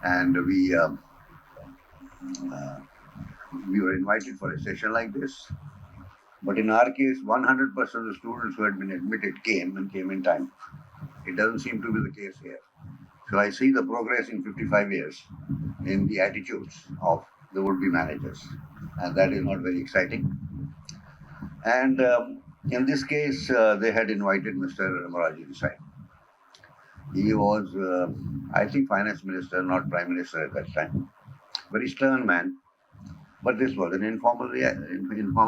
and we were invited for a session like this. But in our case, 100% of the students who had been admitted came and came in time. It doesn't seem to be the case here. So I see the progress in 55 years in the attitudes of the would-be managers, and that is not very exciting. And in this case, they had invited Mr. Moraji Desai. He was, I think, finance minister, not prime minister at that time. Very stern man. But this was an informal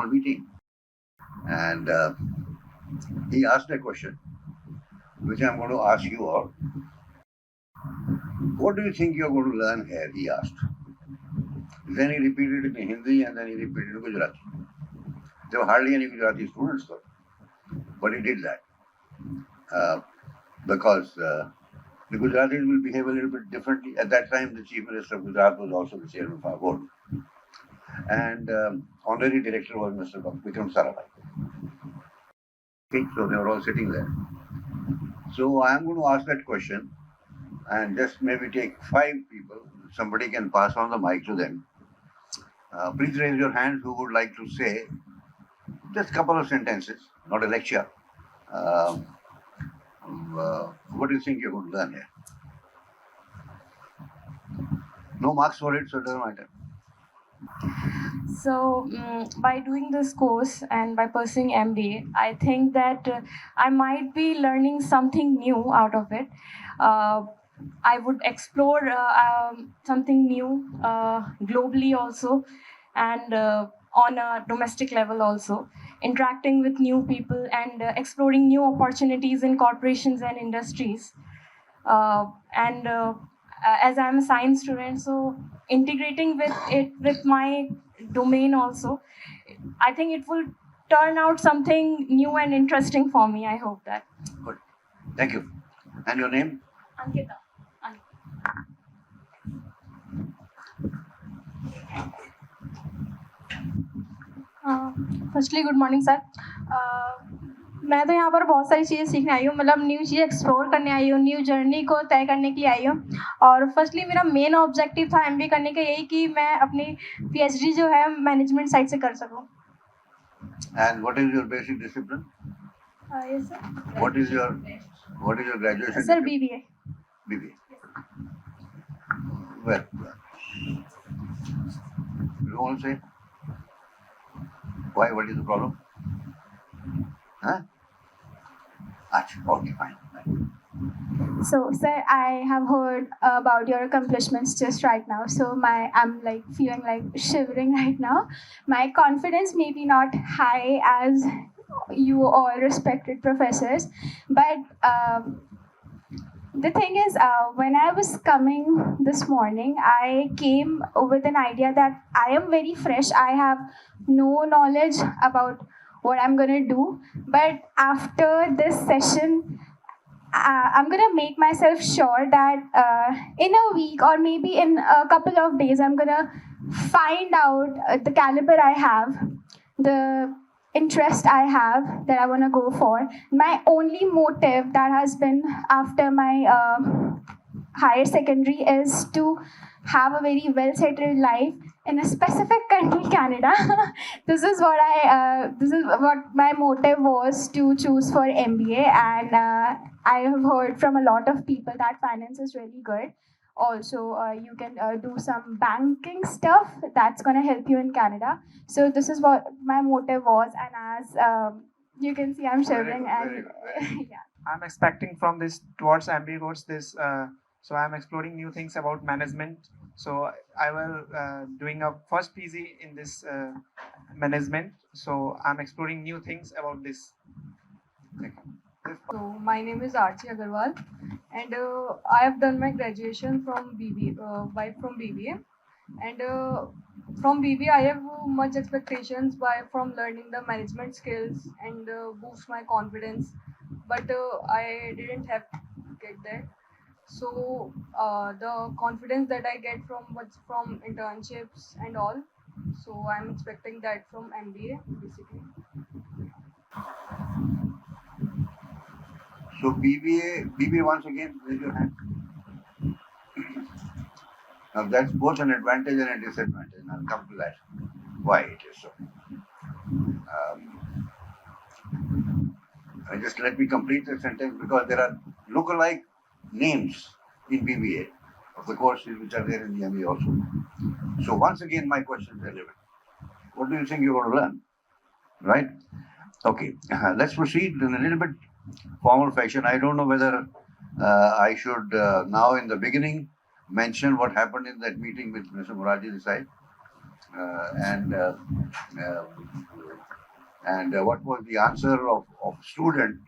meeting. And he asked a question, which I'm going to ask you all. What do you think you're going to learn here? He asked. Then he repeated it in Hindi and then he repeated it in Gujarati. There were hardly any Gujarati students though. But he did that. Because the Gujaratis will behave a little bit differently. At that time, the Chief Minister of Gujarat was also the chairman of our board. And honorary director was Mr. Vikram Sarabhai. Okay, so they were all sitting there. So I am going to ask that question and just maybe take 5 people. Somebody can pass on the mic to them. Please raise your hands who would like to say just a couple of sentences, not a lecture. What do you think you're going to learn here? No marks for it, so it doesn't matter. So, by doing this course and by pursuing MBA, I think that I might be learning something new out of it. I would explore something new globally also, and on a domestic level also, interacting with new people and exploring new opportunities in corporations and industries. And as I'm a science student, so integrating with it with my domain also, I think it will turn out something new and interesting for me. I hope that. Good. Thank you. And your name? Ankita. Firstly good morning sir. मैं तो यहाँ पर बहुत सारी चीज़ें सीखने आई हूँ, मतलब न्यू चीज़ एक्सप्लोर करने आई हूँ, न्यू जर्नी को तय करने के लिए आई हूँ. और फर्स्टली मेरा मेन ऑब्जेक्टिव था एमबीए करने का यही कि मैं अपनी पीएचडी जो है मैनेजमेंट साइड से कर सकूँ. And what is your basic discipline? Yes sir. What is your graduation? Sir, BBA. BBA. Well, you want to say why? What is the problem? Huh? Okay, fine. So, sir, I have heard about your accomplishments just right now. So, I'm like feeling like shivering right now. My confidence may be not high as you all respected professors, but the thing is, when I was coming this morning, I came with an idea that I am very fresh. I have no knowledge about what I'm gonna do, but after this session, I'm gonna make myself sure that in a week or maybe in a couple of days, I'm gonna find out the caliber I have, the interest I have that I wanna go for. My only motive that has been after my higher secondary is to have a very well settled life in a specific country, Canada. This is what my motive was to choose for MBA, and I have heard from a lot of people that finance is really good. Also, you can do some banking stuff that's gonna help you in Canada. So this is what my motive was, and as you can see, I'm shivering, and yeah. I'm expecting from this towards MBA course this. So I'm exploring new things about management. So I will doing a first PG in this management. So I'm exploring new things about this. So my name is Archie Agarwal, and I have done my graduation from BBA, and from BBA I have much expectations from learning the management skills and boost my confidence, but I didn't have get that. So the confidence that I get from internships and all, so I'm expecting that from MBA basically. So BBA once again, raise your hand. Now that's both an advantage and a disadvantage, and I'll come to that, why it is so. Just let me complete the sentence because there are lookalike names in BBA of the courses which are there in the MBA also. So once again, my question is relevant. What do you think you're going to learn? Right? Okay, let's proceed in a little bit formal fashion. I don't know whether I should now in the beginning mention what happened in that meeting with Mr. Muraji Desai and what was the answer of student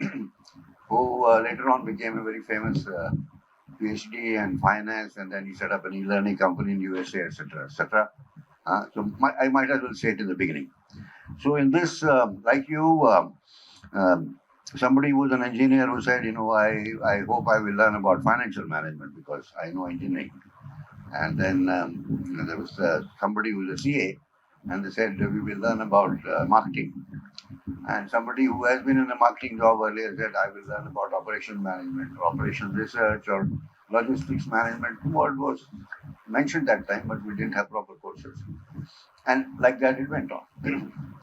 who later on became a very famous PhD in finance, and then he set up an e-learning company in USA, etc., etc. I might as well say it in the beginning. So in this, like you, somebody who was an engineer who said, I hope I will learn about financial management because I know engineering. And then there was somebody who was a CA, and they said we will learn about marketing. And somebody who has been in a marketing job earlier said, I will learn about operation management, or operation research, or logistics management. What was mentioned that time, but we didn't have proper courses. And like that, it went on.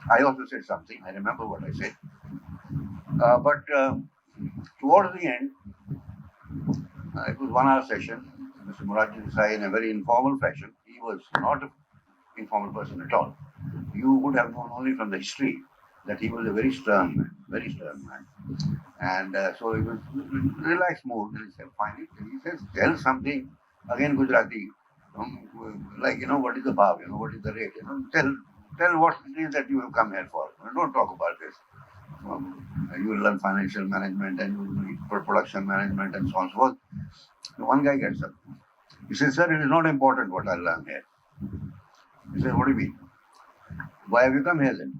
I also said something. I remember what I said. But towards the end, it was 1 hour session. Mr. Muraji Desai, in a very informal fashion, he was not an informal person at all. You would have known only from the history that he was a very stern man. And so he was relaxed mood. And he said, finally, he says, tell something, again Gujarati, like, what is the bhav, what is the rate, tell what it is that you have come here for. Don't talk about this. You will learn financial management and you will need production management and so on and so forth. So one guy gets up. He says, sir, it is not important what I learn here. He said, what do you mean? Why have you come here then?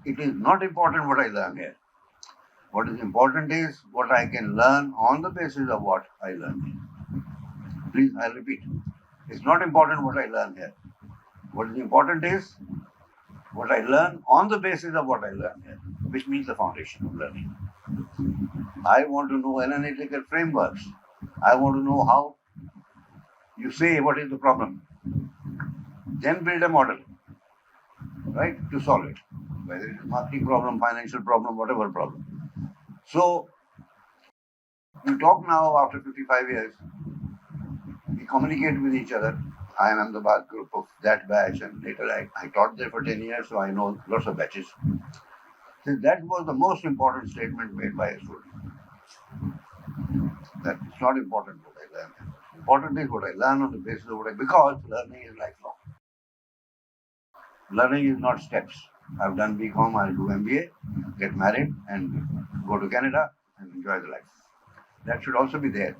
It is not important what I learn here. What is important is what I can learn on the basis of what I learn here. Please, I'll repeat. It's not important what I learn here. What is important is what I learn on the basis of what I learn here, which means the foundation of learning. I want to know analytical frameworks. I want to know how you say what is the problem. Then build a model, right, to solve it. Whether it's a marketing problem, financial problem, whatever problem. So, we talk now after 55 years. We communicate with each other. I am in the group of that batch, and later I taught there for 10 years, so I know lots of batches. So that was the most important statement made by a student. That it's not important what I learn. Important is what I learn on the basis of what because learning is lifelong. Learning is not steps. I've done BCom, I'll do MBA, get married, and go to Canada and enjoy the life. That should also be there.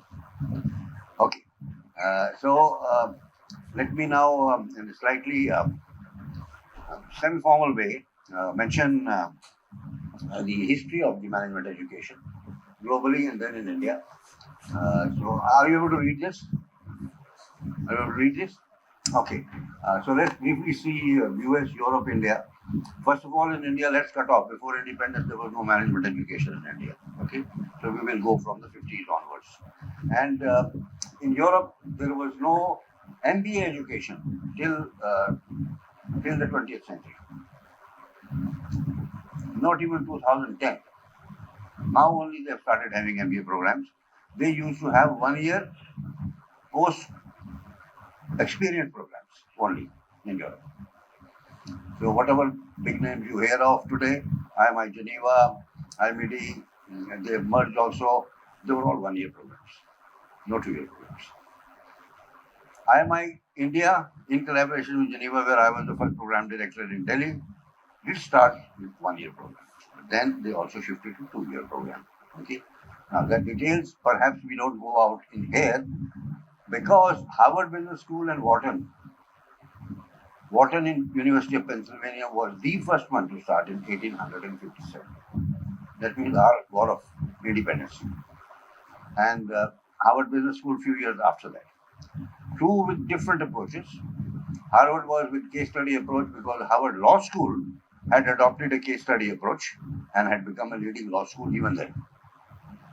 Okay. So let me now, in a slightly semi-formal way, mention the history of the management education globally and then in India. So are you able to read this? Are you able to read this? Okay. So let's briefly see US, Europe, India. First of all, in India, let's cut off. Before independence, there was no management education in India. Okay. So we will go from the 50s onwards. And in Europe, there was no MBA education till the 20th century. Not even 2010. Now only they have started having MBA programs. They used to have 1 year post experience programs only in Europe. So whatever big names you hear of today, IMI Geneva, IMD, they have merged also. They were all 1 year programs, no 2 year programs. IMI India, in collaboration with Geneva, where I was the first program director in Delhi, did start with 1 year program. But then they also shifted to 2 year program. Okay. Now the details perhaps we don't go out in here because Harvard Business School and Wharton in University of Pennsylvania was the first one to start in 1857. That means our war of independence. And Harvard Business School a few years after that. Two with different approaches. Harvard was with case study approach because Harvard Law School had adopted a case study approach and had become a leading law school even then.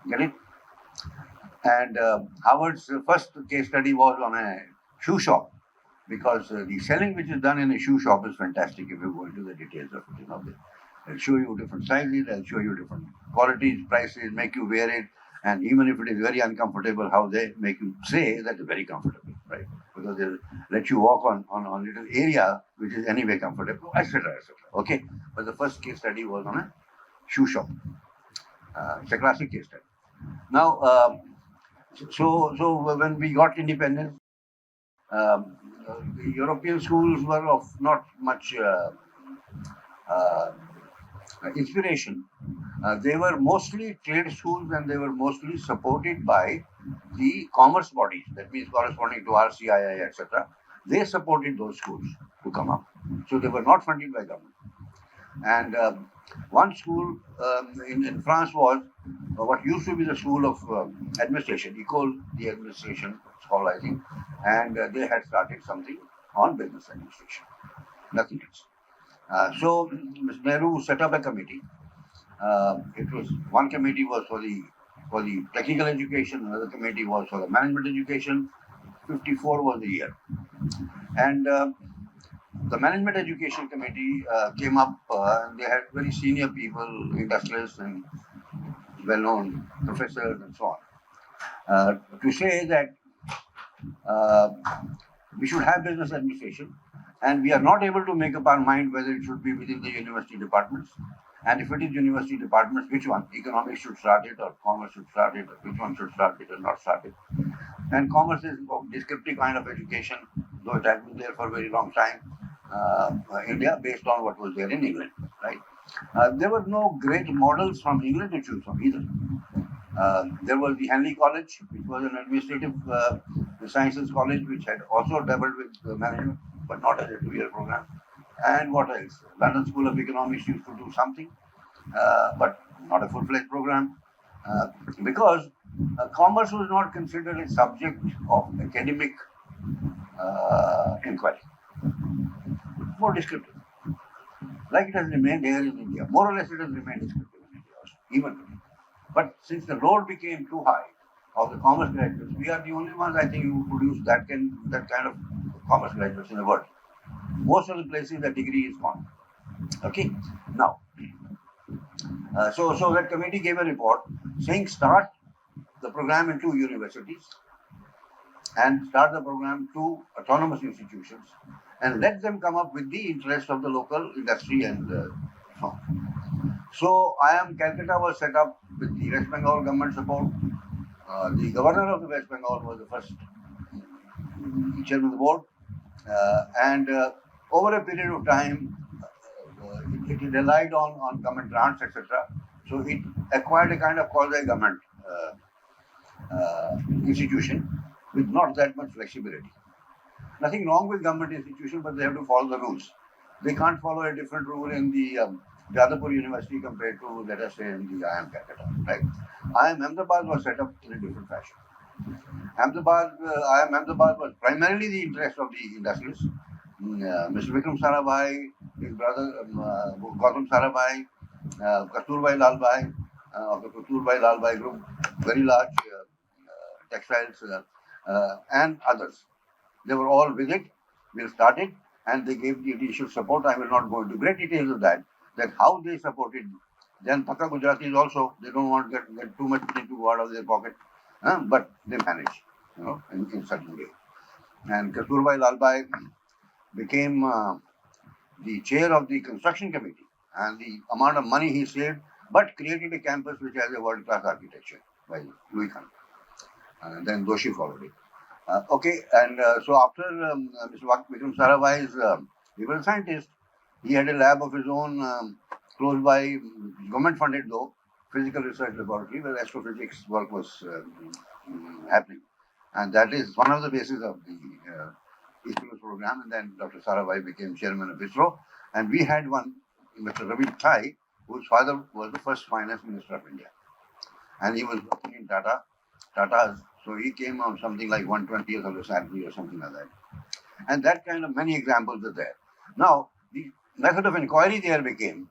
Get it? And Harvard's first case study was on a shoe shop because the selling which is done in a shoe shop is fantastic if you go into the details of it. They'll show you different sizes, they'll show you different qualities, prices, make you wear it, and even if it is very uncomfortable, how they make you say that it's very comfortable, right? Because they'll let you walk on a little area which is anyway comfortable, etc., etc. Okay, but the first case study was on a shoe shop. It's a classic case study. Now, so when we got independence, the European schools were of not much uh, inspiration. They were mostly trade schools and they were mostly supported by the commerce bodies, that means corresponding to RCII, etc. They supported those schools to come up. So they were not funded by government. And one school in France was what used to be the school of administration, École d'administration, it's called, I think, and they had started something on business administration, nothing else. So Mr. Nehru set up a committee. It was one committee was for the technical education, another committee was for the management education. 54 was the year, and the management education committee came up. And they had very senior people, industrialists and well-known professors and so on, to say that uh, we should have business administration, and we are not able to make up our mind whether it should be within the university departments. And if it is university departments, which one? Economics should start it, or commerce should start it, or which one should start it or not start it? And commerce is a descriptive kind of education, though it has been there for a very long time. India, based on what was there in England, right? There were no great models from England to choose from either. There was the Henley College, which was an administrative sciences college, which had also dabbled with management, but not as a 2-year program. And what else? London School of Economics used to do something, but not a full-fledged program, because commerce was not considered a subject of academic inquiry. More descriptive, like it has remained here in India. More or less, it has remained descriptive in India, also, even today. But since the load became too high of the commerce graduates, we are the only ones, I think, who produce that kind of commerce graduates in the world. Most of the places, the degree is gone. Okay, now, so that committee gave a report saying start the program in 2 universities and start the program 2 autonomous institutions and let them come up with the interest of the local industry and so on. So Calcutta was set up with the West Bengal government support. The governor of the West Bengal was the first chairman of the board, and over a period of time, it relied on government grants, etc. So it acquired a kind of quasi-government institution with not that much flexibility. Nothing wrong with government institution, but they have to follow the rules. They can't follow a different rule in the Jadavpur University compared to, let us say, in the IIM Calcutta, right? IIM Ahmedabad was set up in a different fashion. IIM Ahmedabad was primarily the interest of the industrialists. Mr. Vikram Sarabhai, his brother Gautam Sarabhai, Kasturbai Lalbhai of the Kasturbai Lalbhai group, very large textiles and others. They were all with it. We started, and they gave the initial support. I will not go into great details of that how they supported. Then Pakka Gujaratis also, they don't want to get too much money to go out of their pocket, but they manage, in certain way. And Kasturbai Lalbhai became the chair of the construction committee, and the amount of money he saved, but created a campus which has a world-class architecture by Louis Kahn. Then Doshi followed it. Okay, and so after Mr. Vikram Sarabhai's he was a scientist. He had a lab of his own close by, government funded though, physical research laboratory where astrophysics work was happening. And that is one of the bases of the ISRO program. And then Dr. Sarabhai became chairman of ISRO. And we had one, Mr. Ravi Thai, whose father was the first finance minister of India. And he was working in Tata's. So he came on something like 1/20th of the salary or something like that. And that kind of many examples are there. Now, the method of inquiry there became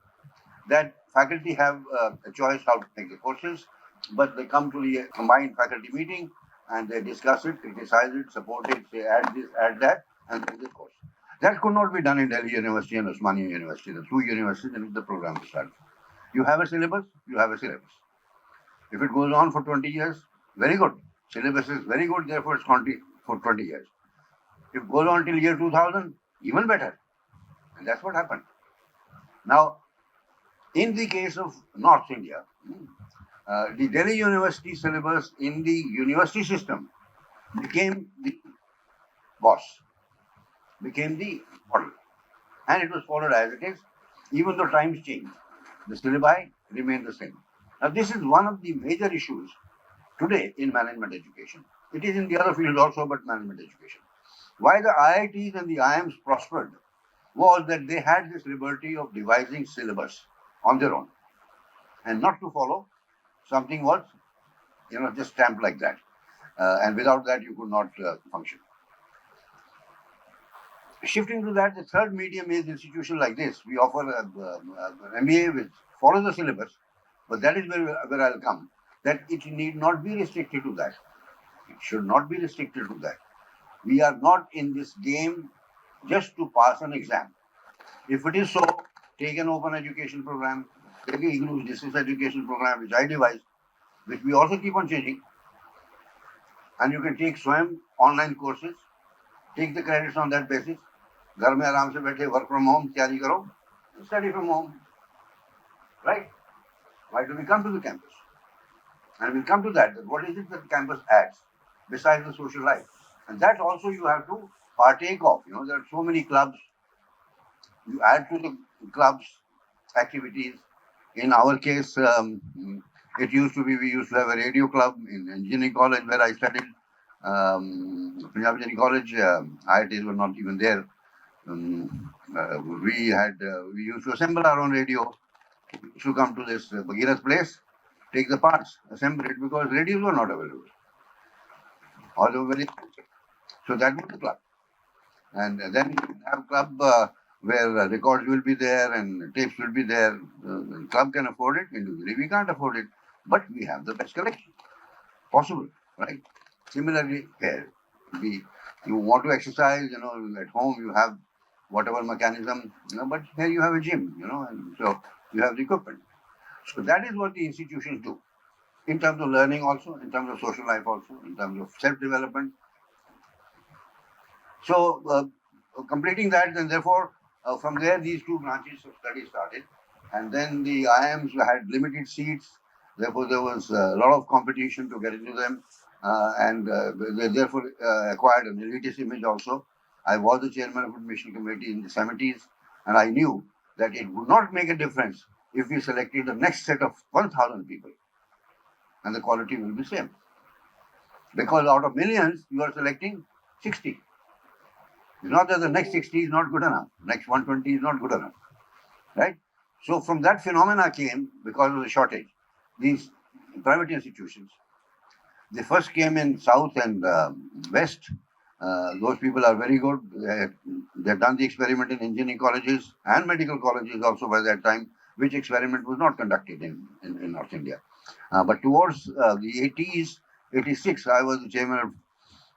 that faculty have a choice how to take the courses, but they come to the combined faculty meeting and they discuss it, criticize it, support it, say add this, add that, and then this course. That could not be done in Delhi University and Osmania University, the two universities in which the program was started. You have a syllabus, you have a syllabus. If it goes on for 20 years, very good. Syllabus is very good, therefore it's continued for 20 years. If it goes on till year 2000, even better. And that's what happened. Now, in the case of North India, the Delhi University syllabus in the university system became the boss, became the model. And it was followed as it is, even though times changed. The syllabi remained the same. Now, this is one of the major issues today in management education. It is in the other fields also, but management education. Why the IITs and the IIMs prospered was that they had this liberty of devising syllabus on their own and not to follow something was, just stamped like that. And without that, you could not function. Shifting to that, the third medium is institution like this. We offer an MBA which follows the syllabus, but that is where I'll come. That it need not be restricted to that. It should not be restricted to that. We are not in this game just to pass an exam. If it is so, take an open education program, take an English distance education program, which I devised, which we also keep on changing. And you can take SWAYAM online courses, take the credits on that basis. घर में आराम से बैठे work from home तैयारी करो, study from home, right? Why do we come to the campus? And we'll come to that. What is it that campus adds besides the social life? And that also you have to partake of. There are so many clubs. You add to the clubs activities. In our case, it used to be we used to have a radio club in engineering college where I studied. Punjab Engineering College, IITs were not even there. We used to assemble our own radio. We used to come to this Bagheera's place, take the parts, assemble it because radios were not available. Or they were very expensive. So that was the club. And then you have club where records will be there and tapes will be there. The club can afford it. Individually, we can't afford it. But we have the best collection possible, right? Similarly, here, you want to exercise, at home you have whatever mechanism, but here you have a gym, and so you have the equipment. So that is what the institutions do in terms of learning also, in terms of social life also, in terms of self-development. So completing that, then therefore, from there, these two branches of study started. And then the IIMs had limited seats. Therefore, there was a lot of competition to get into them. And they therefore acquired an elitist image also. I was the chairman of admission committee in the 70s, and I knew that it would not make a difference if we selected the next set of 1,000 people, and the quality will be same. Because out of millions, you are selecting 60. It's not that the next 60 is not good enough, next 120 is not good enough, right? So from that phenomena came, because of the shortage, these private institutions. They first came in South and West. Those people are very good. They've done the experiment in engineering colleges and medical colleges also by that time, which experiment was not conducted in North India. But towards the 80s, 86, I was the chairman of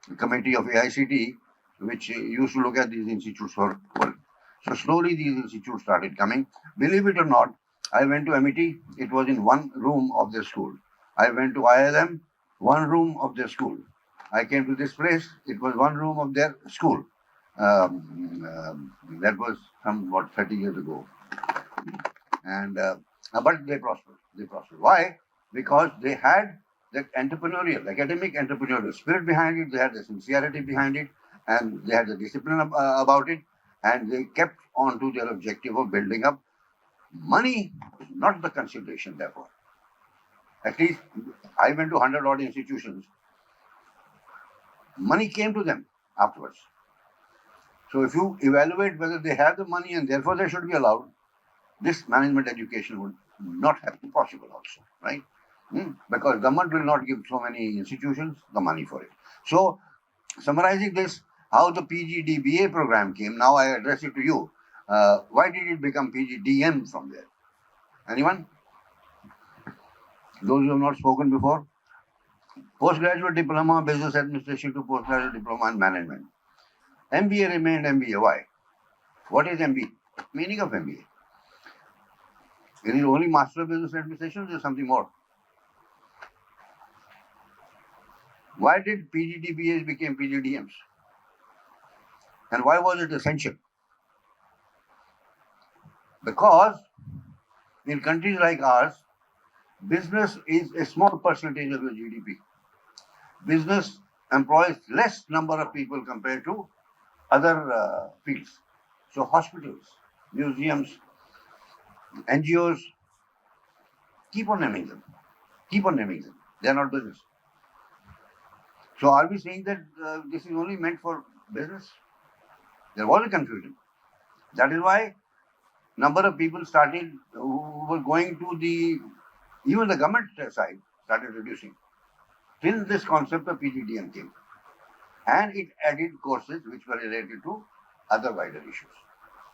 the committee of AICT, which used to look at these institutes for work. So slowly these institutes started coming. Believe it or not, I went to MET, it was in one room of their school. I went to ILM, one room of their school. I came to this place, it was one room of their school. That was somewhat 30 years ago. And but they prospered. Why? Because they had that academic entrepreneurial spirit behind it, they had the sincerity behind it, and they had the discipline about it, and they kept on to their objective of building up. Money is not the consideration, therefore. At least I went to 100 odd institutions. Money came to them afterwards. So if you evaluate whether they have the money and therefore they should be allowed, this management education would not have been possible also, right? Because government will not give so many institutions the money for it. So summarizing this, how the PGDBA program came, now I address it to you. Why did it become PGDM from there? Anyone? Those who have not spoken before? Postgraduate diploma, business administration to postgraduate diploma in management. MBA remained MBA. Why? What is MBA? Meaning of MBA? Is it only Master of Business Administration or is there something more? Why did PGDBAs become PGDMs? And why was it essential? Because in countries like ours, business is a small percentage of your GDP. Business employs less number of people compared to other fields. So hospitals, museums, NGOs, keep on naming them. Keep on naming them. They are not business. So are we saying that this is only meant for business? There was a confusion. That is why number of people started who were going to even the government side started reducing. Till this concept of PGDM came. And it added courses which were related to other wider issues.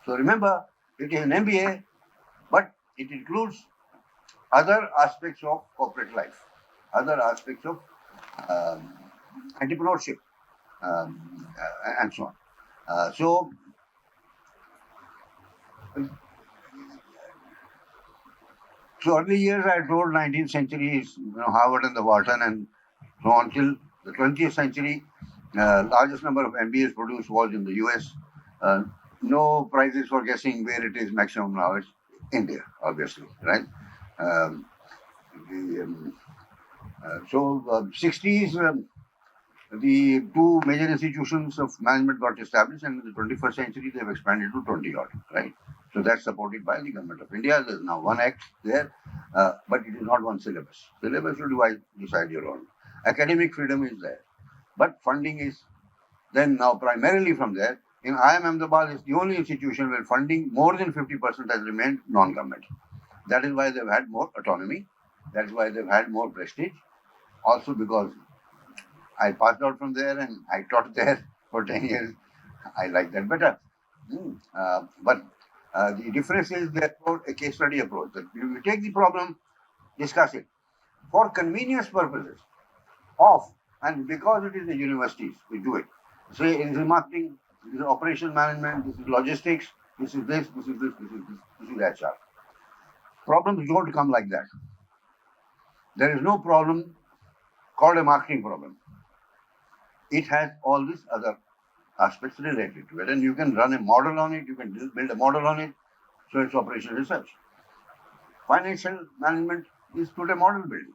So remember, it is an MBA, but it includes other aspects of corporate life, other aspects of entrepreneurship, and so on. So early years I told 19th century is Harvard and the Wharton and so on till the 20th century. Largest number of MBAs produced was in the US. No prizes for guessing where it is maximum now. It's India, obviously, right? So 60s, the two major institutions of management got established, and in the 21st century they've expanded to 20 odd, right? So that's supported by the government of India. There's now one act there, but it is not one syllabus. Syllabus you decide your own. Academic freedom is there, but funding is then now primarily from there. In IIM Ahmedabad is the only institution where funding more than 50% has remained non-government. That is why they've had more autonomy. That's why they've had more prestige. Also because I passed out from there and I taught there for 10 years. I like that better. But the difference is therefore a case study approach. That you take the problem, discuss it. For convenience purposes and because it is the universities, we do it. Say it is marketing, this is operational management, this is logistics, this is this, this is this, this is HR. Problems don't come like that. There is no problem called a marketing problem. It has all these other aspects related to it, and you can run a model on it, you can build a model on it, so it's operational research. Financial management is to a model building.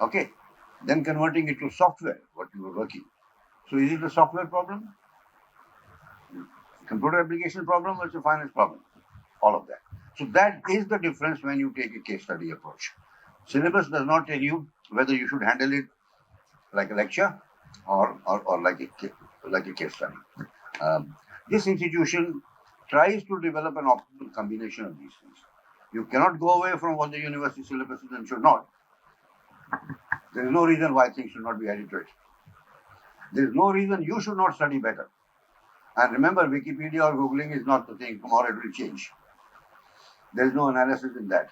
Okay, then converting it to software, what you were working. So is it a software problem, computer application problem, or it's a finance problem? All of that. So that is the difference when you take a case study approach. Syllabus does not tell you whether you should handle it like a lecture or like a case study. This institution tries to develop an optimal combination of these things. You cannot go away from what the university syllabus is and should not. There is no reason why things should not be added to it. There is no reason you should not study better. And remember, Wikipedia or Googling is not the thing. Tomorrow it will change. There is no analysis in that.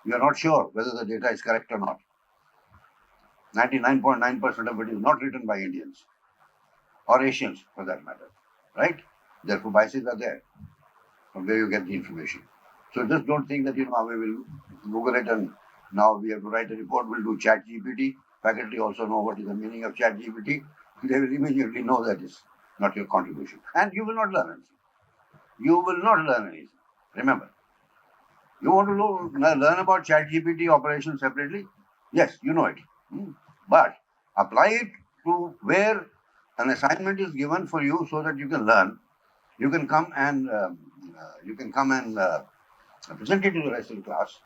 You are not sure whether the data is correct or not. 99.9% of it is not written by Indians or Asians for that matter, right? Therefore, biases are there from where you get the information. So just don't think that, we will Google it and now we have to write a report, we'll do chat GPT. Faculty also know what is the meaning of chat GPT. They will immediately know that is not your contribution. And you will not learn anything. You will not learn anything. Remember, you want to learn about chat GPT operations separately? Yes, you know it. But apply it to where an assignment is given for you so that you can learn. You can come and present it to the rest of the class.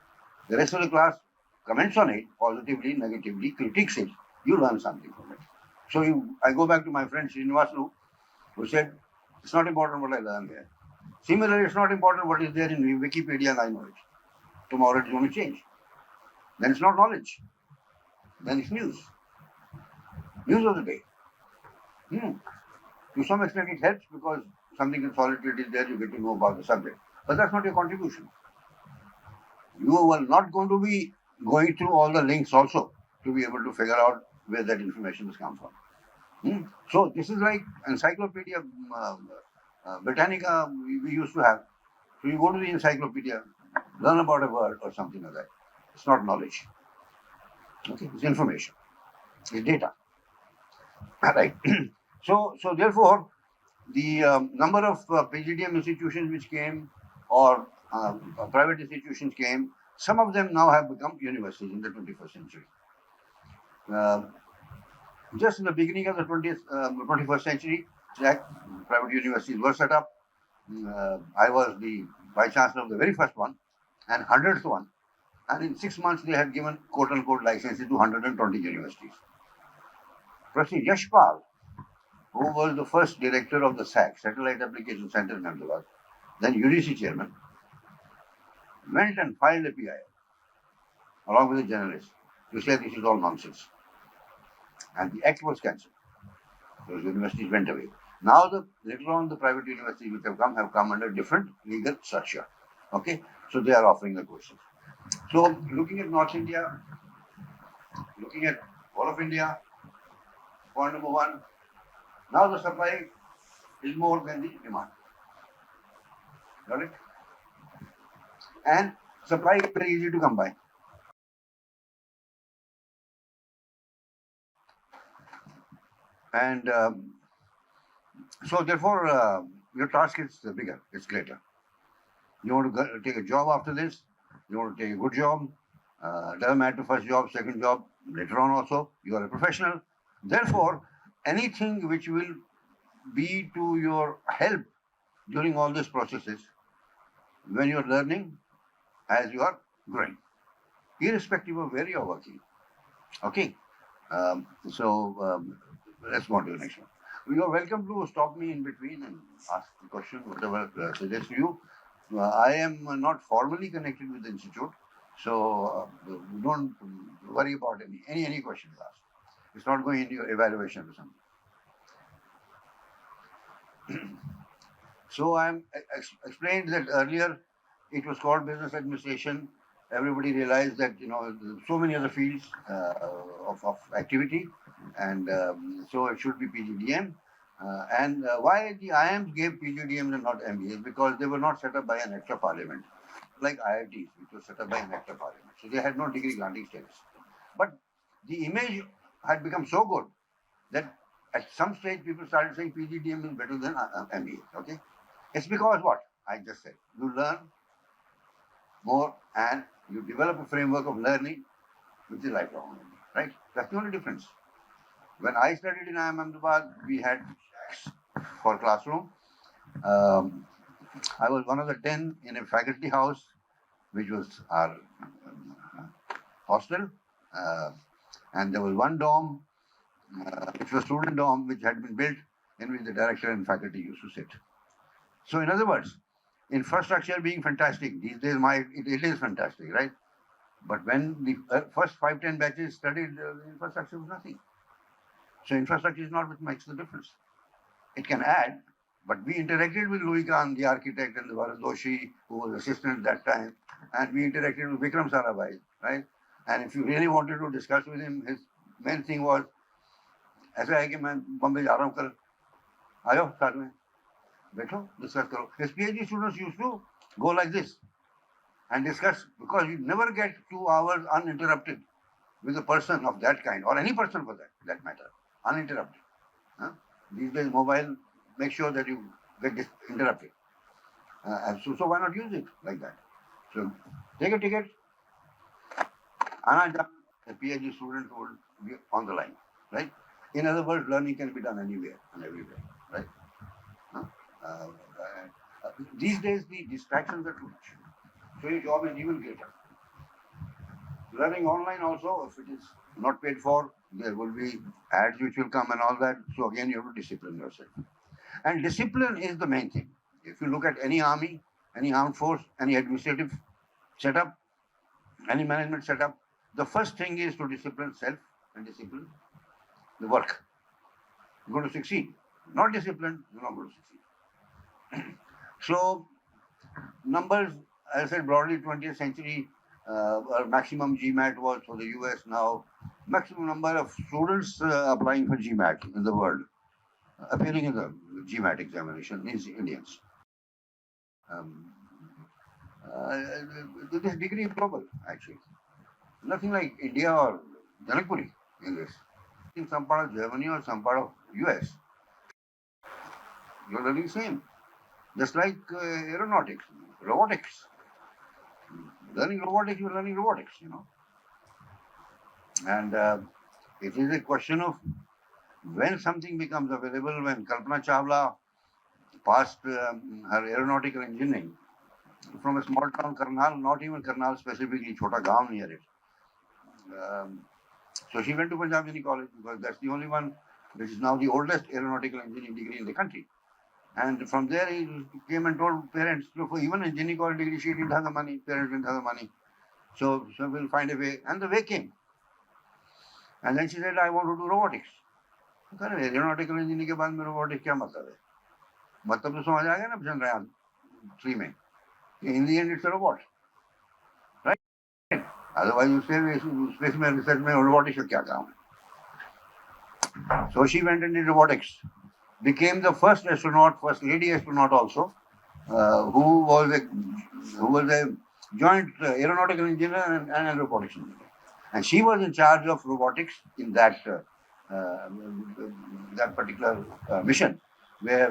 The rest of the class comments on it positively, negatively, critiques it. You learn something from it. So I go back to my friend Srinivasu, who said, it's not important what I learn here. Similarly, it's not important what is there in Wikipedia and I know it. Tomorrow it's going to change. Then it's not knowledge. Then it's news. News of the day. To some extent it helps because something consolidated is there, you get to know about the subject. But that's not your contribution. You are not going to be going through all the links also to be able to figure out where that information has come from. So this is like Encyclopedia Britannica we used to have. So you go to the encyclopedia, learn about a word or something like that. It's not knowledge. Okay, it's information. It's data. Right. So therefore, the number of PGDM institutions which came or private institutions came, some of them now have become universities in the 21st century. Just in the beginning of the 21st century, that private universities were set up. I was the vice chancellor of the very first one and 100th one. And in 6 months, they had given quote unquote licenses to 120 universities. Professor Yashpal, who was the first director of the SAC, Satellite Application Center in Ahmedabad, then UDC chairman, went and filed a PI along with the journalist to say this is all nonsense. And the act was cancelled. Those universities went away. Now, later on, the private universities which have come under different legal structure. Okay, so they are offering the courses. So, looking at North India, looking at all of India, point number one, now the supply is more than the demand. Got it? And supply is very easy to come by. And so, therefore, your task is bigger, it's greater. You want to take a job after this, you want to take a good job, doesn't matter first job, second job, later on also, you are a professional. Therefore, anything which will be to your help during all these processes when you are learning as you are growing, irrespective of where you are working. Okay, let's go on to the next one. You are welcome to stop me in between and ask the question, whatever suggests to you. I am not formally connected with the institute, so don't worry about any questions asked. It's not going into your evaluation or something. So I explained that earlier. It was called business administration. Everybody realized that so many other fields of activity, and so it should be PGDM. And why the IIMs gave PGDMs and not MBAs? Because they were not set up by an act of parliament, like IITs, which was set up by an act of parliament. So they had no degree granting status. But the image had become so good that at some stage people started saying PGDM is better than MBA. Okay, it's because what I just said. You learn more and you develop a framework of learning which is lifelong learning, right? That's the only difference. When I studied in IIM Ahmedabad, we had for classroom. I was one of the 10 in a faculty house, which was our hostel, and there was one dorm, which was student dorm, which had been built in which the director and faculty used to sit. So, in other words, infrastructure being fantastic, these days it is fantastic, right? But when the first 5-10 batches studied, the infrastructure was nothing. So infrastructure is not what makes the difference. It can add, but we interacted with Louis Kahn, the architect, and the Bharat Doshi, who was assistant at that time, and we interacted with Vikram Sarabhai, right? And if you really wanted to discuss with him, his main thing was, ऐसा है कि मैं बम्बई जा रहा हूँ कल, आयो साथ में बैठो डिस्कस करो. His PhD students used to go like this and discuss, because you never get 2 hours uninterrupted with a person of that kind, or any person for that matter, uninterrupted. Huh? These days, mobile, make sure that you get interrupted. So why not use it like that? So take a ticket, a PhD student would be on the line, right? In other words, learning can be done anywhere and everywhere, right? Huh? These days, the distractions are too much. So your job is even greater. Learning online also, if it is not paid for, there will be ads which will come and all that. So again, you have to discipline yourself. And discipline is the main thing. If you look at any army, any armed force, any administrative setup, any management setup, the first thing is to discipline self and discipline the work. You're going to succeed. Not disciplined, you're not going to succeed. So, numbers, as I said, broadly 20th century, our maximum GMAT was for the US now maximum number of students applying for GMAT in the world, appearing in the GMAT examination is Indians. Um, this degree is global, actually. Nothing like India or Janakpuri in this. In some part of Germany or some part of US, you're learning same. Just like aeronautics, robotics. Learning robotics, you're learning robotics, you know. And it is a question of when something becomes available. When Kalpana Chawla passed her aeronautical engineering from a small town, Karnal, not even Karnal specifically, Chota Gaon near it. So she went to Punjab Uni College because that's the only one which is now the oldest aeronautical engineering degree in the country. And from there, he came and told parents, look, for even a engineering college degree, she didn't have the money, parents didn't have the money. So we'll find a way. And the way came. And then she said, I want to do robotics. Aeronautical engineering के बाद में robotics क्या मतलब है? मतलब तो समझ आ गया ना चंद्रयान 3 में. In the end, it's a robot, right? Otherwise, you say space में research में robotics का क्या काम है? So she went and did robotics. Became the first astronaut, first lady astronaut also, who was a joint aeronautical engineer and robotics engineer. And she was in charge of robotics in that particular mission, where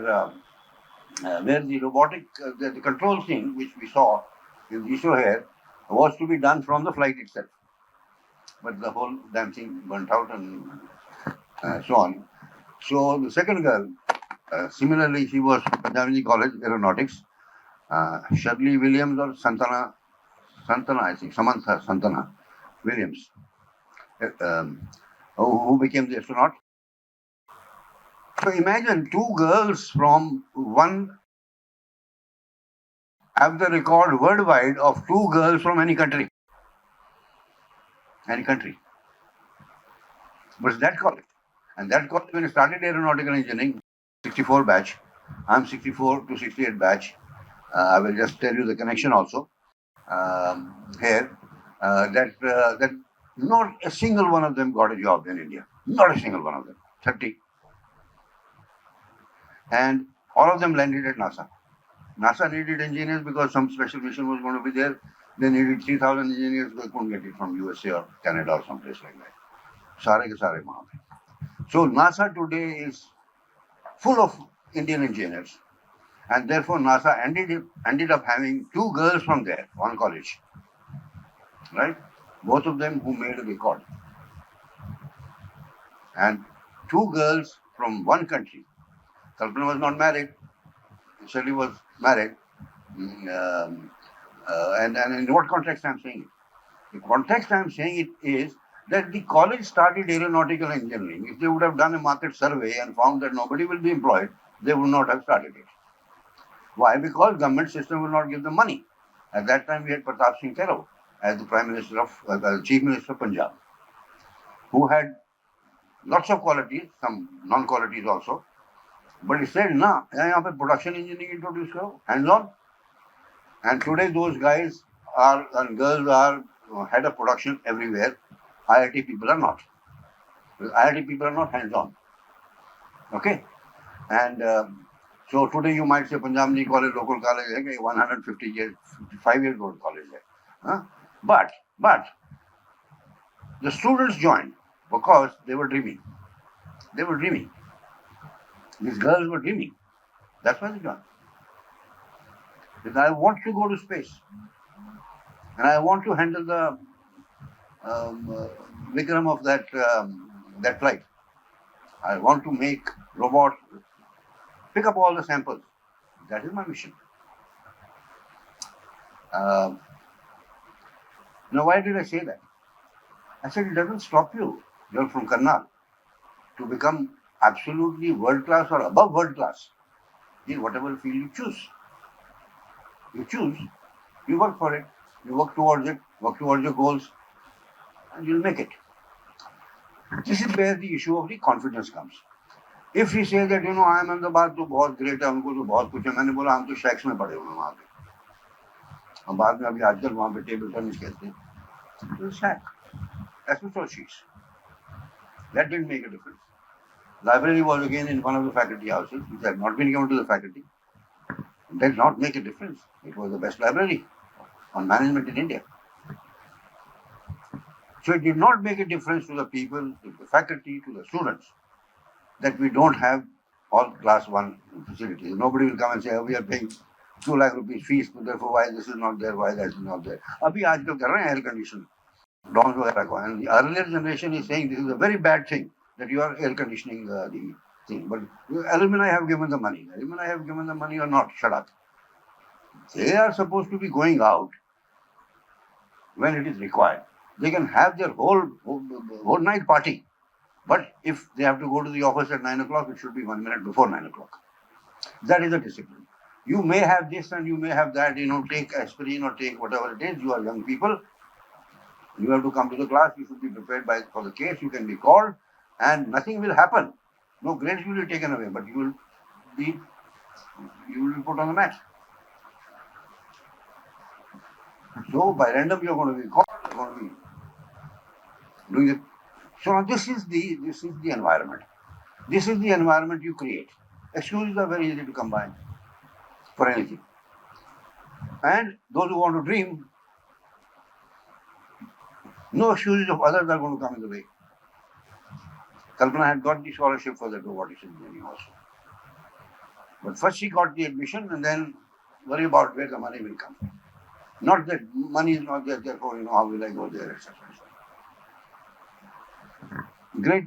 the robotic, the control thing which we saw in the show here was to be done from the flight itself. But the whole damn thing burnt out and so on. So the second girl, similarly, she was Punjab Uni College Aeronautics, Shirley Williams or Santana, I think, Samantha Santana Williams, who became the astronaut. So imagine two girls from one have the record worldwide of two girls from any country. Any country. But that college. And that college, when it started aeronautical engineering, 64 batch. I'm 64 to 68 batch. I will just tell you the connection also here. That not a single one of them got a job in India. Not a single one of them. 30. And all of them landed at NASA. NASA needed engineers because some special mission was going to be there. They needed 3,000 engineers. They couldn't get it from USA or Canada or someplace like that. Sare ke sare wahan pe. So NASA today is full of Indian engineers. And therefore NASA ended up having two girls from there, one college. Right? Both of them who made a record. And two girls from one country. Kalpana was not married. Shirley was married. And in what context I'm saying it? The context I'm saying it is that the college started aeronautical engineering. If they would have done a market survey and found that nobody will be employed, they would not have started it. Why? Because government system will not give them money. At that time, we had Pratap Singh Tehra as the Prime Minister the Chief Minister of Punjab, who had lots of qualities, some non-qualities also. But he said, nah, यहाँ पे production engineering introduce करो, hands-on. And today those guys are and girls are head of production everywhere. IIT people are not. IIT people are not hands-on. Okay? And so today you might say Punjab Uni College, local college, 150 years, 55 years old college. Huh? But the students joined because they were dreaming. They were dreaming. These girls were dreaming. That's why they joined. Because I want to go to space. And I want to handle the Vikram of that flight. I want to make robots, pick up all the samples. That is my mission. Now, why did I say that? I said it doesn't stop you. You're from Karnal. To become absolutely world class or above world class in whatever field you choose. You choose, you work for it, you work towards it, work towards your goals, and you'll make it. This is where the issue of the confidence comes. If we say that, I am on the baat to बहुत great है, हमको तो बहुत कुछ है, मैंने बोला हम तो शैक्स में पड़े हुए वहाँ पे, और बाद में अभी आजकल वहाँ पे टेबल टेनिस खेलते हैं, तो शैक, espresso sheets, That didn't make a difference. Library was again in one of the faculty houses, which had not been given to the faculty. It did not make a difference. It was the best library on management in India. So it did not make a difference to the people, to the faculty, to the students, that we don't have all class 1 facilities. Nobody will come and say, oh, we are paying 2 lakh rupees fees, so therefore why this is not there, why that is not there. Abhi aajkal kar rahe hain air condition, dorms वगैरह को. And the earlier generation is saying this is a very bad thing that you are air conditioning the thing. But alumni have given the money. Alumni have given the money or not, shut up. They are supposed to be going out when it is required. They can have their whole night party. But if they have to go to the office at 9 o'clock, it should be 1 minute before 9 o'clock. That is a discipline. You may have this and you may have that, take aspirin or take whatever it is. You are young people. You have to come to the class. You should be prepared for the case. You can be called and nothing will happen. No grades will be taken away, but you will be put on the mat. So by random, you are going to be called. You are going to be doing it. So now this is the environment. This is the environment you create. Excuses are very easy to come by for anything. And those who want to dream, no excuses of others are going to come in the way. Kalpana had got the scholarship for the robotics engineering also. But first she got the admission and then worry about where the money will come from. Not that money is not there, therefore, how will I go there, etc. Great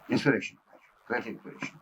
inspiration. Great inspiration.